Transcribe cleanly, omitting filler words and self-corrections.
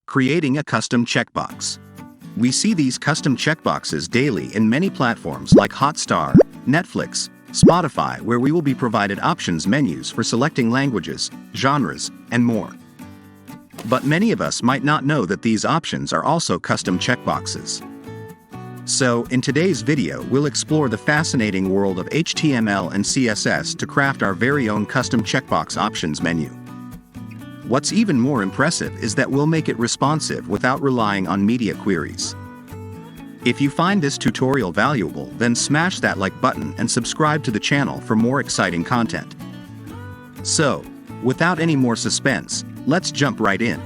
Creating a custom checkbox. We see these custom checkboxes daily in many platforms like Hotstar, Netflix, Spotify, where we will be provided options menus for selecting languages, genres, and more. But many of us might not know that these options are also custom checkboxes. So, in today's video, we'll explore the fascinating world of HTML and CSS to craft our very own custom checkbox options menu. What's even more impressive is that we'll make it responsive without relying on media queries. If you find this tutorial valuable, then smash that like button and subscribe to the channel for more exciting content. So, without any more suspense, let's jump right in.